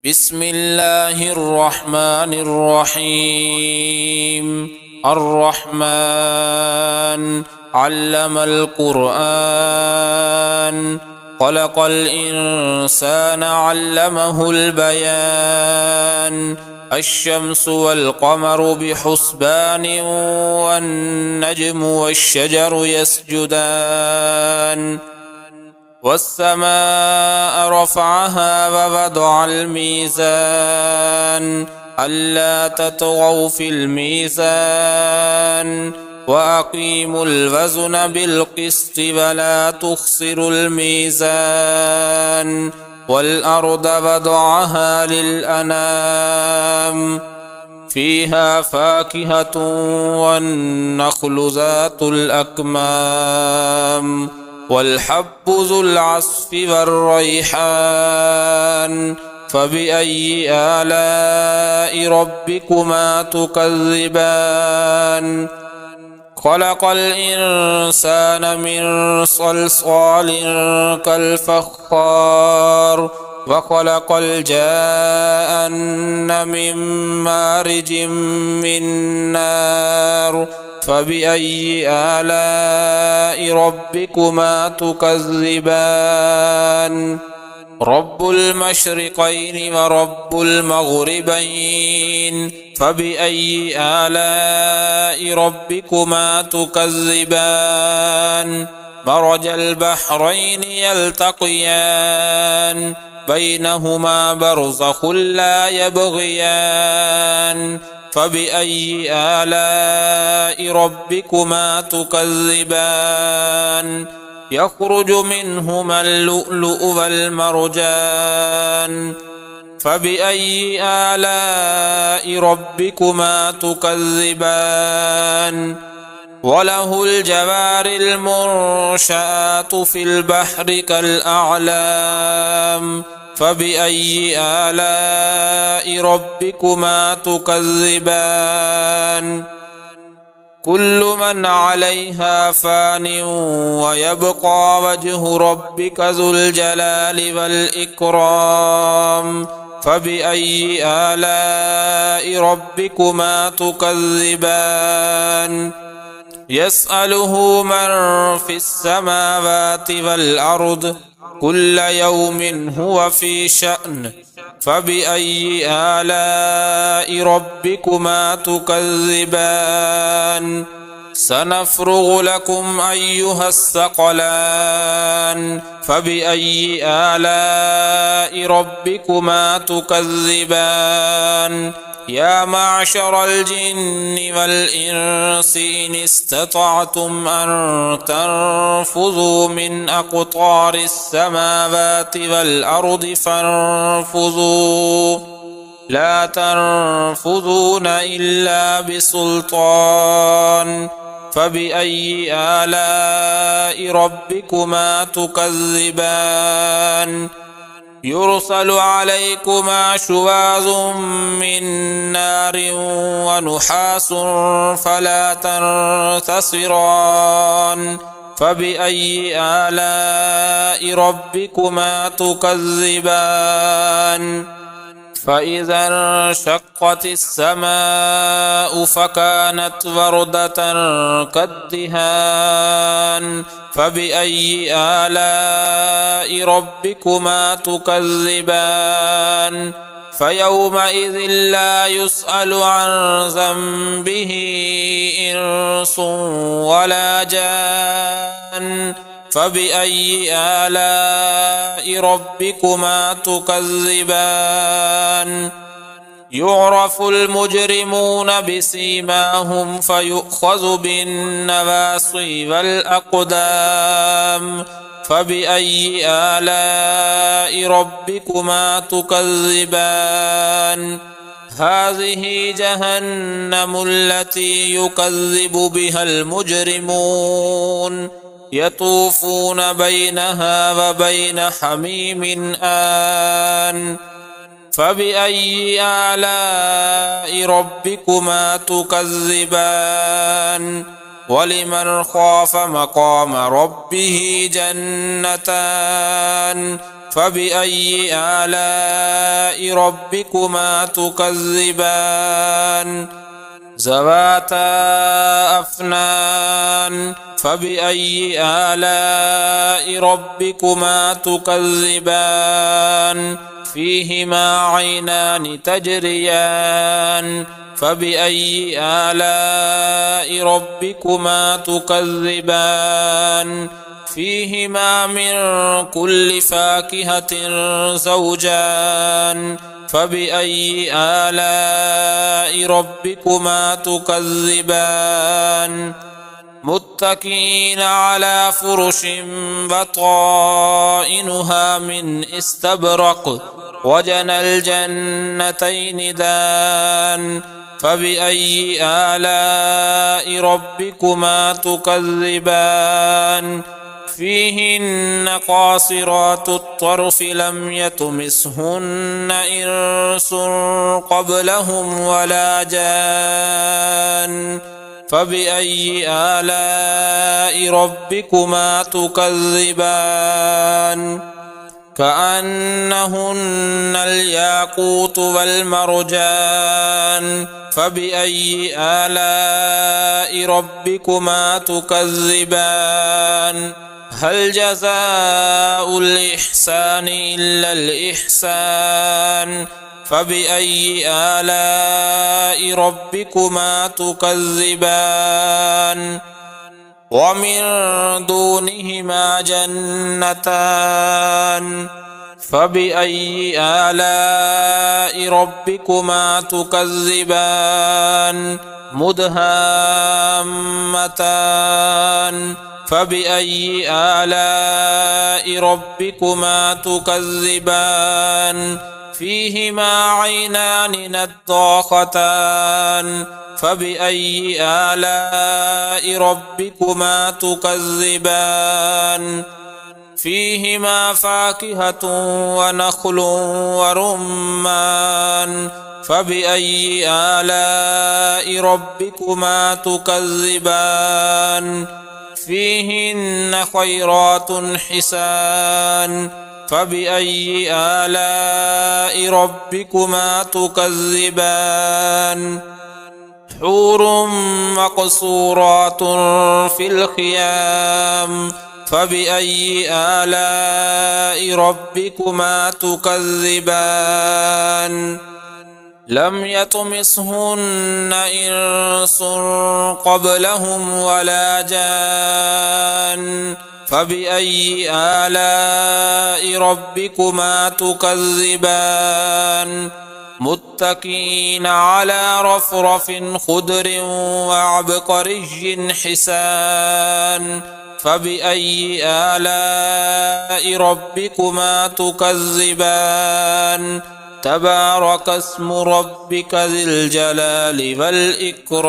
بسم الله الرحمن الرحيم. الرحمن علم القرآن، خلق الإنسان علمه البيان. الشمس والقمر بحسبان، والنجم والشجر يسجدان. والسماء رفعها ووضع الميزان، ألا تطغوا في الميزان، وأقيموا الوزن بالقسط ولا تخسروا الميزان. والأرض وضعها للأنام، فيها فاكهة والنخل ذات الأكمام، والحب ذو العصف والريحان. فبأي آلاء ربكما تكذبان؟ خلق الإنسان من صلصال كالفخار، وخلق الجان من مارج من نار. فبأي آلاء ربكما تكذبان؟ رب المشرقين ورب المغربين، فبأي آلاء ربكما تكذبان؟ مرج البحرين يلتقيان، بينهما برزخ لا يبغيان. فبأي آلاء ربكما تكذبان؟ يخرج منهما اللؤلؤ والمرجان. فبأي آلاء ربكما تكذبان؟ وله الجوار المنشآت في البحر كالأعلام. فبأي آلاء ربكما تكذبان؟ كل من عليها فان، ويبقى وجه ربك ذو الجلال والإكرام. فبأي آلاء ربكما تكذبان؟ يسأله من في السماوات والأرض، كل يوم هو في شأن. فبأي آلاء ربكما تكذبان؟ سنفرغ لكم أيها الثقلان. فبأي آلاء ربكما تكذبان؟ يا معشر الجن والإنس إن استطعتم أن تنفذوا من أقطار السماوات والأرض فانفذوا، لا تنفذون إلا بسلطان. فبأي آلاء ربكما تكذبان؟ يرسل عليكما شواظ من نار ونحاس فلا تنتصران. فبأي آلاء ربكما تكذبان؟ فإذا انشقت السماء فكانت وردة كالدهان. فبأي آلاء ربكما تكذبان؟ فيومئذ لا يسأل عن ذنبه إنس ولا جان. فبأي آلاء ربكما تكذبان؟ يعرف المجرمون بسيماهم فيؤخذ بالنواصي والأقدام. فبأي آلاء ربكما تكذبان؟ هذه جهنم التي يكذب بها المجرمون، يطوفون بينها وبين حميم آن. فبأي آلاء ربكما تكذبان؟ ولمن خاف مقام ربه جنتان، فبأي آلاء ربكما تكذبان ذواتا أفنان فبأي آلاء ربكما تكذبان فيهما عينان تجريان فبأي آلاء ربكما تكذبان فيهما من كل فاكهة زوجان فبأي آلاء ربكما تكذبان متكئين على فرش بطائنها من استبرق وجنى الجنتين دان فبأي آلاء ربكما تكذبان فيهن قاصرات الطرف لم يطمثهن إنس قبلهم ولا جان فبأي آلاء ربكما تكذبان كأنهن الياقوت والمرجان فبأي آلاء ربكما تكذبان هل جزاء الإحسان إلا الإحسان فبأي آلاء ربكما تكذبان ومن دونهما جنتان فبأي آلاء ربكما تكذبان مدهامتان فبأي آلاء ربكما تكذبان فيهما عينان نضاختان فبأي آلاء ربكما تكذبان فيهما فاكهة ونخل ورمان فبأي آلاء ربكما تكذبان فيهن خيرات حسان فبأي آلاء ربكما تكذبان حور مقصورات في الخيام فبأي آلاء ربكما تكذبان لم يطمثهن إنس قبلهم ولا جان فبأي آلاء ربكما تكذبان متكئين على رفرف خضر وعبقري حسان فبأي آلاء ربكما تكذبان تبارك اسم ربك ذي الجلال والإكرام